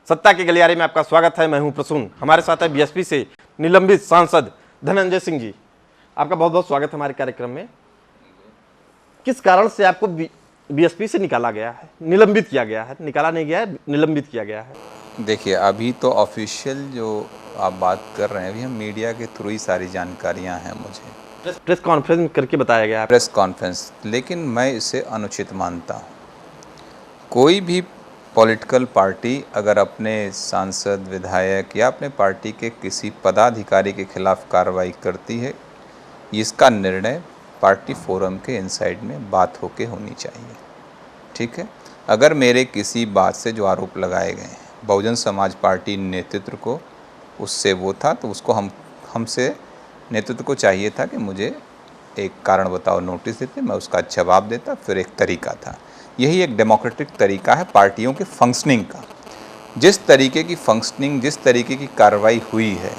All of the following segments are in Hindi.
सत्ता के गलियारे में आपका स्वागत है। मैं हूं प्रसून। हमारे साथ है बीएसपी से निलंबित सांसद धनंजय सिंह जी। आपका बहुत बहुत स्वागत है हमारे कार्यक्रम में। किस कारण से आपको बीएसपी से निकाला गया है, निलंबित किया गया है? निकाला नहीं गया है, निलंबित किया गया है। देखिए, अभी तो ऑफिशियल जो आप बात कर रहे हैं, अभी हम मीडिया के थ्रू ही सारी जानकारियां हैं मुझे। प्रेस कॉन्फ्रेंस करके बताया गया है। प्रेस कॉन्फ्रेंस, लेकिन मैं इसे अनुचित मानता हूं। कोई भी पॉलिटिकल पार्टी अगर अपने सांसद, विधायक या अपने पार्टी के किसी पदाधिकारी के खिलाफ कार्रवाई करती है, इसका निर्णय पार्टी फोरम के इनसाइड में बात होके होनी चाहिए। ठीक है, अगर मेरे किसी बात से जो आरोप लगाए गए हैं बहुजन समाज पार्टी नेतृत्व को, उससे वो था तो उसको हमसे नेतृत्व को चाहिए था कि मुझे एक कारण बताओ नोटिस देते, मैं उसका जवाब देता। फिर एक तरीका था, यही एक डेमोक्रेटिक तरीका है पार्टियों के फंक्शनिंग का। जिस तरीके की फंक्शनिंग, जिस तरीके की कार्रवाई हुई है,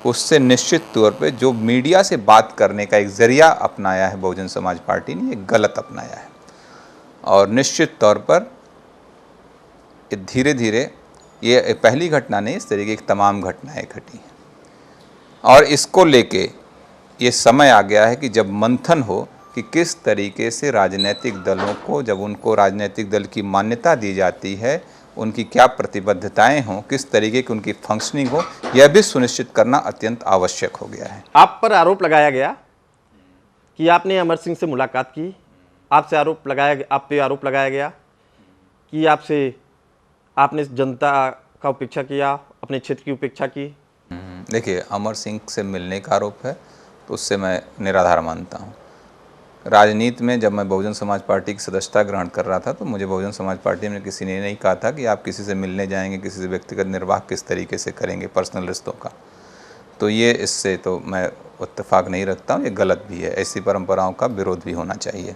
उससे निश्चित तौर पे जो मीडिया से बात करने का एक ज़रिया अपनाया है बहुजन समाज पार्टी ने, ये गलत अपनाया है। और निश्चित तौर पर धीरे धीरे ये पहली घटना नहीं, इस तरीके की तमाम घटनाएं घटी हैं। और इसको लेके ये समय आ गया है कि जब मंथन हो कि किस तरीके से राजनीतिक दलों को, जब उनको राजनीतिक दल की मान्यता दी जाती है, उनकी क्या प्रतिबद्धताएं हों, किस तरीके की उनकी फंक्शनिंग हो, यह भी सुनिश्चित करना अत्यंत आवश्यक हो गया है। आप पर आरोप लगाया गया कि आपने अमर सिंह से मुलाकात की। आप पे आरोप लगाया गया कि आपने जनता का उपेक्षा किया, अपने क्षेत्र की उपेक्षा की। देखिए, अमर सिंह से मिलने का आरोप है तो उससे मैं निराधार मानता हूँ। राजनीति में जब मैं बहुजन समाज पार्टी की सदस्यता ग्रहण कर रहा था तो मुझे बहुजन समाज पार्टी में किसी ने नहीं कहा था कि आप किसी से मिलने जाएंगे, किसी से व्यक्तिगत निर्वाह किस तरीके से करेंगे, पर्सनल रिश्तों का। तो ये इससे तो मैं इत्तेफाक नहीं रखता हूँ, ये गलत भी है। ऐसी परंपराओं का विरोध भी होना चाहिए।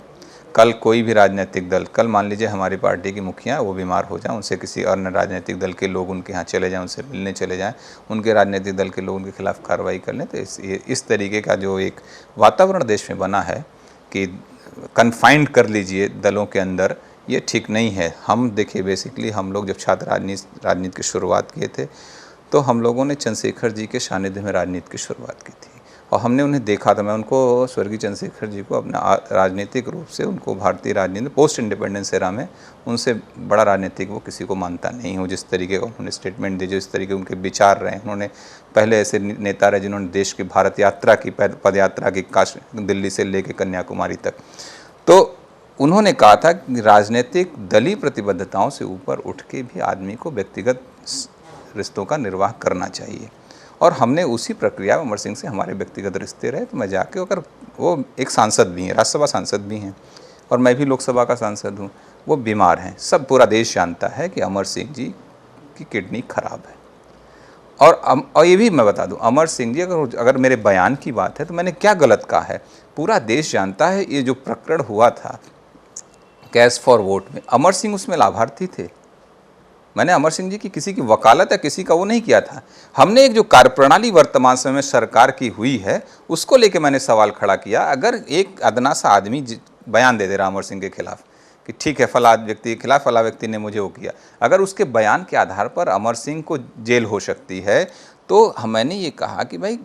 कल कोई भी राजनीतिक दल, कल मान लीजिए हमारी पार्टी की मुखिया वो बीमार हो जाएं, उनसे किसी अन्य राजनीतिक दल के लोग उनके यहाँ चले जाएं, उनसे मिलने चले जाएं, उनके राजनीतिक दल के लोग उनके खिलाफ कार्रवाई कर लें, तो इस तरीके का जो एक वातावरण देश में बना है कि कन्फाइंड कर लीजिए दलों के अंदर, ये ठीक नहीं है। हम देखिए, बेसिकली हम लोग जब छात्र राजनीति की शुरुआत किए थे तो हम लोगों ने चंद्रशेखर जी के सानिध्य में राजनीति की शुरुआत की थी और हमने उन्हें देखा था। मैं उनको, स्वर्गीय चंद्रशेखर जी को अपना राजनीतिक रूप से, उनको भारतीय राजनीति पोस्ट इंडिपेंडेंस एरा में उनसे बड़ा राजनीतिक वो किसी को मानता नहीं हूँ। जिस तरीके का उन्होंने स्टेटमेंट दी, जिस तरीके उनके विचार रहे, उन्होंने पहले ऐसे नेता रहे जिन्होंने देश की भारत यात्रा की, पद यात्रा की, दिल्ली से लेकर कन्याकुमारी तक। तो उन्होंने कहा था कि राजनीतिक दलीय प्रतिबद्धताओं से ऊपर उठ के भी आदमी को व्यक्तिगत रिश्तों का निर्वाह करना चाहिए। और हमने उसी प्रक्रिया में अमर सिंह से हमारे व्यक्तिगत रिश्ते रहे। तो मैं जाके, अगर वो एक सांसद भी हैं, राज्यसभा सांसद भी हैं और मैं भी लोकसभा का सांसद हूँ, वो बीमार हैं, सब पूरा देश जानता है कि अमर सिंह जी की किडनी खराब है। और ये भी मैं बता दूं, अमर सिंह जी, अगर मेरे बयान की बात है तो मैंने क्या गलत कहा है, पूरा देश जानता है। ये जो प्रकरण हुआ था कैश फॉर वोट में, अमर सिंह उसमें लाभार्थी थे। मैंने अमर सिंह जी की किसी की वकालत या किसी का वो नहीं किया था। हमने एक जो कार्यप्रणाली वर्तमान समय में सरकार की हुई है, उसको लेके मैंने सवाल खड़ा किया। अगर एक अदना सा आदमी बयान दे रहा अमर सिंह के खिलाफ कि ठीक है, फला व्यक्ति के खिलाफ फला व्यक्ति ने मुझे वो किया, अगर उसके बयान के आधार पर अमर सिंह को जेल हो सकती है, तो मैंने ये कहा कि भाई,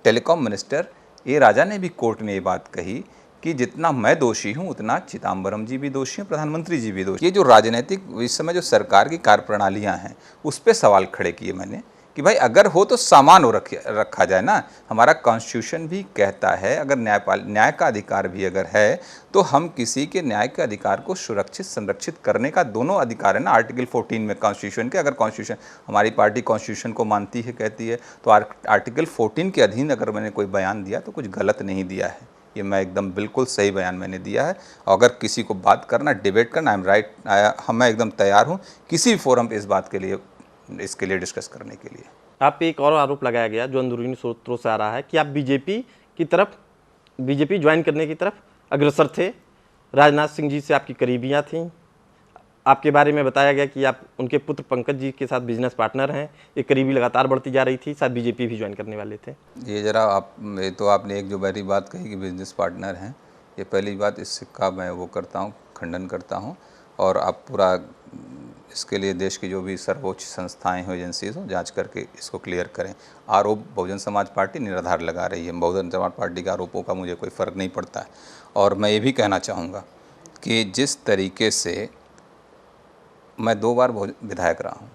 टेलीकॉम मिनिस्टर ए राजा ने भी, कोर्ट में ये बात कही कि जितना मैं दोषी हूं उतना चिदम्बरम जी भी दोषी हैं, प्रधानमंत्री जी भी दोषी। ये जो राजनीतिक इस समय जो सरकार की कार्यप्रणालियां हैं, उस पर सवाल खड़े किए मैंने कि भाई अगर हो तो सामान हो रखा जाए ना। हमारा कॉन्स्टिट्यूशन भी कहता है, अगर न्याय का अधिकार भी अगर है तो हम किसी के न्याय के अधिकार को सुरक्षित संरक्षित करने का दोनों अधिकार है ना, आर्टिकल 14 में कॉन्स्टिट्यूशन के। अगर कॉन्स्टिट्यूशन, हमारी पार्टी कॉन्स्टिट्यूशन को मानती है, कहती है, तो आर्टिकल 14 के अधीन अगर मैंने कोई बयान दिया तो कुछ गलत नहीं दिया है। ये मैं एकदम बिल्कुल सही बयान मैंने दिया है। अगर किसी को बात करना, डिबेट करना, आई एम राइट, मैं एकदम तैयार हूँ किसी भी फोरम पे इस बात के लिए, इसके लिए डिस्कस करने के लिए। आप पे एक और आरोप लगाया गया जो अंदरूनी सूत्रों से आ रहा है कि आप बीजेपी ज्वाइन करने की तरफ अग्रसर थे। राजनाथ सिंह जी से आपकी करीबियाँ थीं। आपके बारे में बताया गया कि आप उनके पुत्र पंकज जी के साथ बिजनेस पार्टनर हैं। ये करीबी लगातार बढ़ती जा रही थी, शायद बीजेपी भी ज्वाइन करने वाले थे। ये ज़रा आपने एक जो बड़ी बात कही कि बिजनेस पार्टनर हैं, ये पहली बात, इसका मैं वो करता हूँ, खंडन करता हूँ। और आप पूरा इसके लिए देश की जो भी सर्वोच्च संस्थाएं हो, एजेंसीज हो, जांच करके इसको क्लियर करें। आरोप बहुजन समाज पार्टी निराधार लगा रही है। बहुजन समाज पार्टी के आरोपों का मुझे कोई फ़र्क नहीं पड़ता है। और मैं ये भी कहना चाहूँगा कि जिस तरीके से मैं 2 बार विधायक रहा हूँ,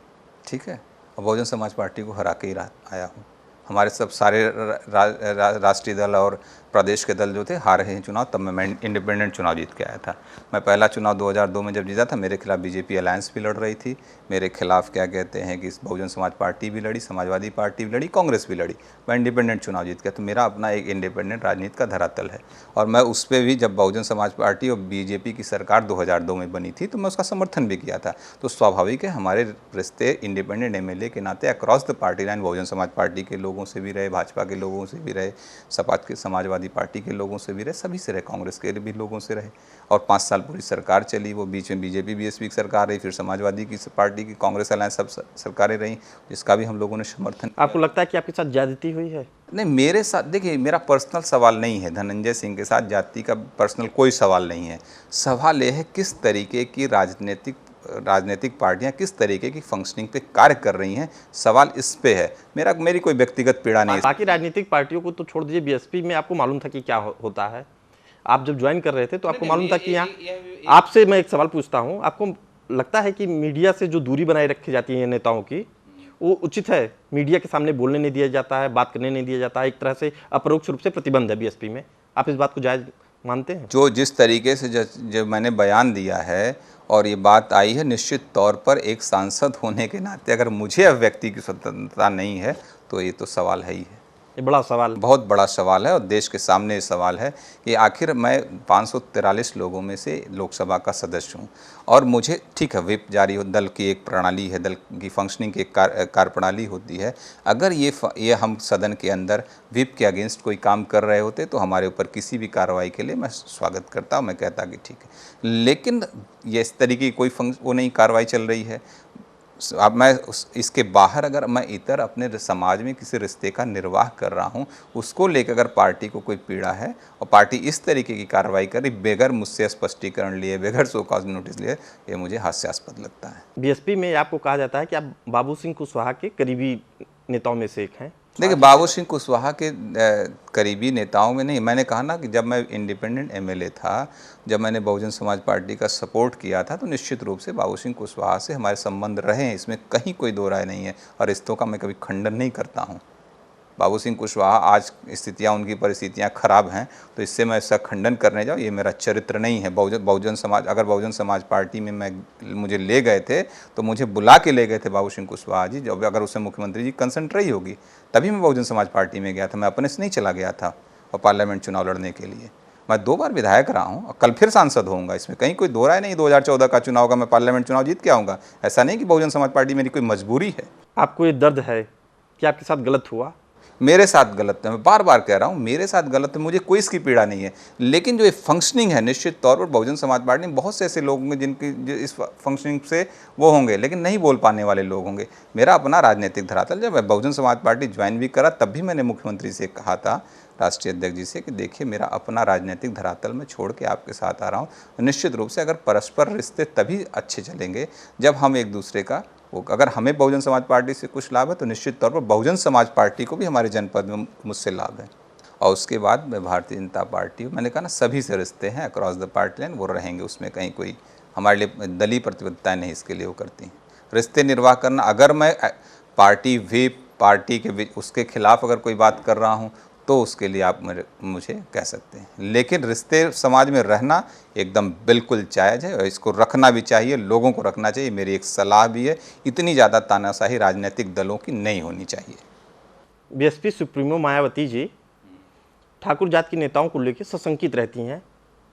ठीक है, और बहुजन समाज पार्टी को हरा के ही आया हूँ। हमारे सब सारे राष्ट्रीय दल और प्रदेश के दल जो थे हार रहे हैं चुनाव, तब मैं इंडिपेंडेंट चुनाव जीत के आया था। मैं पहला चुनाव 2002 में जब जीता था, मेरे खिलाफ बीजेपी अलायंस भी लड़ रही थी, मेरे खिलाफ क्या कहते हैं कि बहुजन समाज पार्टी भी लड़ी, समाजवादी पार्टी भी लड़ी, कांग्रेस भी लड़ी। मैं इंडिपेंडेंट चुनाव जीत गया। तो मेरा अपना एक इंडिपेंडेंट राजनीति का धरातल है। और मैं उस पर भी, जब बहुजन समाज पार्टी और बीजेपी की सरकार 2002 में बनी थी, तो मैं उसका समर्थन भी किया था। तो स्वाभाविक है हमारे रिश्ते इंडिपेंडेंट एमएलए के नाते across the party line Bahujan Samaj party के लोगों से भी रहे, भाजपा के लोगों से भी रहे, सपा के समाजवादी पार्टी के लोगों से भी रहे, सभी से रहे, कांग्रेस के भी लोगों से रहे। और 5 साल पूरी सरकार चली, वो बीच में बीजेपी बीएसपी की सरकार रही, फिर समाजवादी की पार्टी की, कांग्रेस अलायंस, सब सरकारें रहीं, जिसका भी हम लोगों ने समर्थन। आपको लगता है कि आपके साथ ज्यादती हुई है? नहीं, मेरे साथ देखिए, मेरा पर्सनल सवाल नहीं है धनंजय सिंह के साथ, जाति का पर्सनल कोई सवाल नहीं है। सवाल यह है किस तरीके की राजनीतिक पार्टियां किस तरीके की फंक्शनिंग पे कार्य कर रही हैं, सवाल इस पे है। मेरी कोई व्यक्तिगत पीड़ा नहीं है। बाकी राजनीतिक पार्टियों को तो छोड़ दीजिए, बीएसपी में आपको मालूम था कि क्या होता है? आप जब ज्वाइन कर रहे थे तो आपको मालूम था कि यहाँ, आपसे मैं एक सवाल पूछता हूँ, आपको लगता है कि मीडिया से जो दूरी बनाए रखी जाती है नेताओं की, वो उचित है? मीडिया के सामने बोलने नहीं दिया जाता है, बात करने नहीं दिया जाता है, एक तरह से अपरोक्ष रूप से प्रतिबंध है बीएसपी में। आप इस बात को जायज मानते हैं? जो जिस तरीके से जो मैंने बयान दिया है और ये बात आई है, निश्चित तौर पर एक सांसद होने के नाते अगर मुझे अभिव्यक्ति की स्वतंत्रता नहीं है तो ये तो सवाल है ही है। ये बड़ा सवाल, बहुत बड़ा सवाल है और देश के सामने ये सवाल है कि आखिर मैं 543 लोगों में से लोकसभा का सदस्य हूँ और मुझे, ठीक है, व्हिप जारी हो, दल की एक प्रणाली है, दल की फंक्शनिंग की एक कार्यप्रणाली होती है। अगर ये हम सदन के अंदर व्हिप के अगेंस्ट कोई काम कर रहे होते तो हमारे ऊपर किसी भी कार्रवाई के लिए मैं स्वागत करता, मैं कहता कि ठीक है। लेकिन ये इस तरीके की कोई वो नहीं कार्रवाई चल रही है। अब मैं इसके बाहर अगर मैं इतर अपने समाज में किसी रिश्ते का निर्वाह कर रहा हूं, उसको लेकर अगर पार्टी को कोई पीड़ा है और पार्टी इस तरीके की कार्रवाई कर रही बगैर मुझसे स्पष्टीकरण लिए, बगैर शो कॉज नोटिस लिए, ये मुझे हास्यास्पद लगता है। बीएसपी में आपको कहा जाता है कि आप बाबू सिंह कुशवाहा के करीबी नेताओं में से एक हैं। देखिए, बाबू सिंह कुशवाहा के करीबी नेताओं में नहीं, मैंने कहा ना कि जब मैं इंडिपेंडेंट एमएलए था, जब मैंने बहुजन समाज पार्टी का सपोर्ट किया था, तो निश्चित रूप से बाबू सिंह कुशवाहा से हमारे संबंध रहे हैं, इसमें कहीं कोई दो राय नहीं है और रिश्तों का मैं कभी खंडन नहीं करता हूँ। बाबू सिंह कुशवाहा, आज स्थितियाँ, उनकी परिस्थितियाँ खराब हैं, तो इससे मैं इसका खंडन करने जाऊँ, ये मेरा चरित्र नहीं है। बहुजन समाज, अगर बहुजन समाज पार्टी में मुझे ले गए थे तो मुझे बुला के ले गए थे बाबू सिंह कुशवाहा जी। जब अगर उससे मुख्यमंत्री जी कंसर्न रही होगी तभी मैं बहुजन समाज पार्टी में गया था, मैं अपने से नहीं चला गया था और पार्लियामेंट चुनाव लड़ने के लिए। मैं 2 बार विधायक रहा हूँ और कल फिर सांसद होऊंगा, इसमें कहीं कोई दो राय नहीं। 2014 का चुनाव का मैं पार्लियामेंट चुनाव जीत के आऊँगा। ऐसा नहीं कि बहुजन समाज पार्टी मेरी कोई मजबूरी है। आपको ये दर्द है कि आपके साथ गलत हुआ? मेरे साथ गलत है, मैं बार बार कह रहा हूँ, मेरे साथ गलत है, मुझे कोई इसकी पीड़ा नहीं है। लेकिन जो ये फंक्शनिंग है, निश्चित तौर पर बहुजन समाज पार्टी में बहुत से ऐसे लोग होंगे जिनकी जो इस फंक्शनिंग से वो होंगे, लेकिन नहीं बोल पाने वाले लोग होंगे। मेरा अपना राजनीतिक धरातल, जब मैं बहुजन समाज पार्टी ज्वाइन भी करा तब भी मैंने मुख्यमंत्री से कहा था, राष्ट्रीय अध्यक्ष जी से, कि देखिए मेरा अपना राजनीतिक धरातल मैं छोड़ के आपके साथ आ रहा हूँ। निश्चित रूप से अगर परस्पर रिश्ते तभी अच्छे चलेंगे जब हम एक दूसरे का, अगर हमें बहुजन समाज पार्टी से कुछ लाभ है तो निश्चित तौर पर बहुजन समाज पार्टी को भी हमारे जनपद में मुझसे लाभ है। और उसके बाद मैं भारतीय जनता पार्टी, मैंने कहा ना, सभी से रिश्ते हैं अक्रॉस द पार्टी लाइन, वो रहेंगे, उसमें कहीं कोई हमारे लिए दलीय प्रतिबद्धताएँ नहीं इसके लिए वो करती हैं। रिश्ते निर्वाह करना, अगर मैं पार्टी व्हिप पार्टी के उसके खिलाफ अगर कोई बात कर रहा हूँ तो उसके लिए आप मुझे कह सकते हैं, लेकिन रिश्ते समाज में रहना एकदम बिल्कुल जायज़ है और इसको रखना भी चाहिए, लोगों को रखना चाहिए। मेरी एक सलाह भी है, इतनी ज़्यादा तानाशाही राजनीतिक दलों की नहीं होनी चाहिए। बीएसपी सुप्रीमो मायावती जी ठाकुर जात के नेताओं को लेकर सशंकित रहती हैं,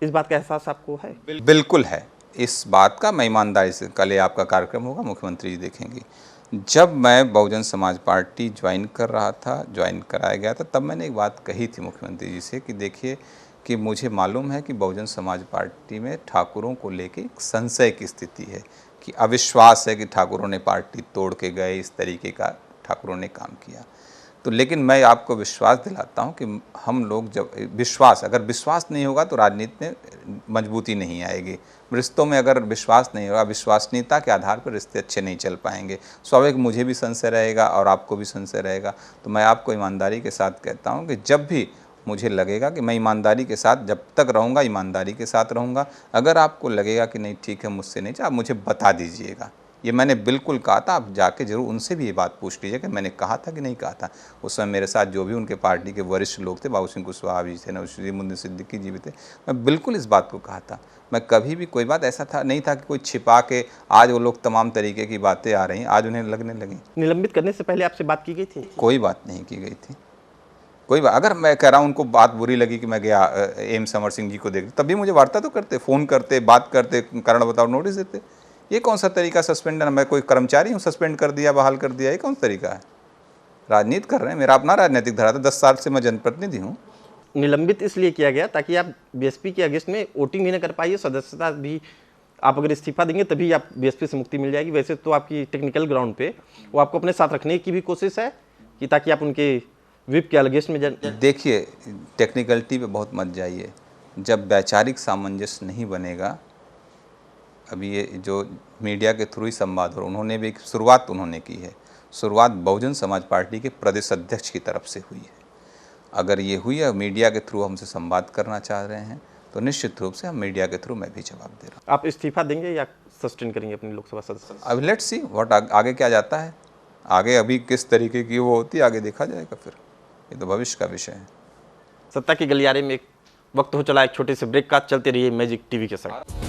इस बात का एहसास आपको है? बिल्कुल है, इस बात का मैं ईमानदारी से, कल आपका कार्यक्रम होगा, मुख्यमंत्री जी देखेंगे। जब मैं बहुजन समाज पार्टी ज्वाइन कर रहा था, ज्वाइन कराया गया था, तब मैंने एक बात कही थी मुख्यमंत्री जी से कि देखिए कि मुझे मालूम है कि बहुजन समाज पार्टी में ठाकुरों को लेके एक संशय की स्थिति है, कि अविश्वास है कि ठाकुरों ने पार्टी तोड़ के गए, इस तरीके का ठाकुरों ने काम किया। तो लेकिन मैं आपको विश्वास दिलाता हूं कि हम लोग जब अगर विश्वास नहीं होगा तो राजनीति में मजबूती नहीं आएगी। रिश्तों में अगर विश्वास नहीं होगा, विश्वसनीयता के आधार पर रिश्ते अच्छे नहीं चल पाएंगे। स्वाभाविक मुझे भी संशय रहेगा और आपको भी संशय रहेगा। तो मैं आपको ईमानदारी के साथ कहता हूं कि जब भी मुझे लगेगा कि मैं ईमानदारी के साथ जब तक रहूँगा, ईमानदारी के साथ रहूँगा। अगर आपको लगेगा कि नहीं ठीक है, मुझसे नहीं, आप मुझे बता दीजिएगा। ये मैंने बिल्कुल कहा था, आप जाके जरूर उनसे भी ये बात पूछ लीजिए कि मैंने कहा था कि नहीं कहा था। उस समय मेरे साथ जो भी उनके पार्टी के वरिष्ठ लोग थे, बाबू सिंह कुशवाहा भी थे, नवाजुद्दीन सिद्दीकी जी भी थे, मैं बिल्कुल इस बात को कहा था। मैं कभी भी कोई बात ऐसा था नहीं था कि कोई छिपा के, आज वो लोग तमाम तरीके की बातें आ रही, आज उन्हें लगने लगी। निलंबित करने से पहले आपसे बात की गई थी? कोई बात नहीं की गई थी, कोई बात। अगर मैं कह रहा हूँ उनको बात बुरी लगी कि मैं गया एम्स अमर सिंह जी को देख, तब भी मुझे वार्ता तो करते, फ़ोन करते, बात करते, कारण बताओ नोटिस देते। ये कौन सा तरीका सस्पेंड? मैं कोई कर्मचारी हूँ सस्पेंड कर दिया, बहाल कर दिया? ये कौन सा तरीका है? राजनीति कर रहे हैं, मेरा अपना राजनीतिक धरा था, 10 साल से मैं जनप्रतिनिधि हूँ। निलंबित इसलिए किया गया ताकि आप बीएसपी के अगेंस्ट में वोटिंग भी न कर पाइए, सदस्यता भी आप अगर इस्तीफा देंगे तभी आप बीएसपी से मुक्ति मिल जाएगी। वैसे तो आपकी टेक्निकल ग्राउंड पे वो आपको अपने साथ रखने की भी कोशिश है कि ताकि आप उनके विप के अगेंस्ट में देखिए, टेक्निकलिटी पे बहुत मत जाइए। जब वैचारिक सामंजस्य नहीं बनेगा, अभी ये जो मीडिया के थ्रू ही संवाद हो, उन्होंने भी एक शुरुआत उन्होंने की है। शुरुआत बहुजन समाज पार्टी के प्रदेश अध्यक्ष की तरफ से हुई है। अगर ये हुई है, मीडिया के थ्रू हमसे संवाद करना चाह रहे हैं, तो निश्चित रूप से हम मीडिया के थ्रू मैं भी जवाब दे रहा हूँ। आप इस्तीफा देंगे या सस्टेन करेंगे अपने लोकसभा सदस्य? अब लेट्स सी व्हाट आगे क्या जाता है। आगे अभी किस तरीके की वो होती है, आगे देखा जाएगा। फिर ये तो भविष्य का विषय है। सत्ता के गलियारे में एक वक्त हो चला एक छोटे से ब्रेक का। चलते रहिए मैजिक टीवी के साथ।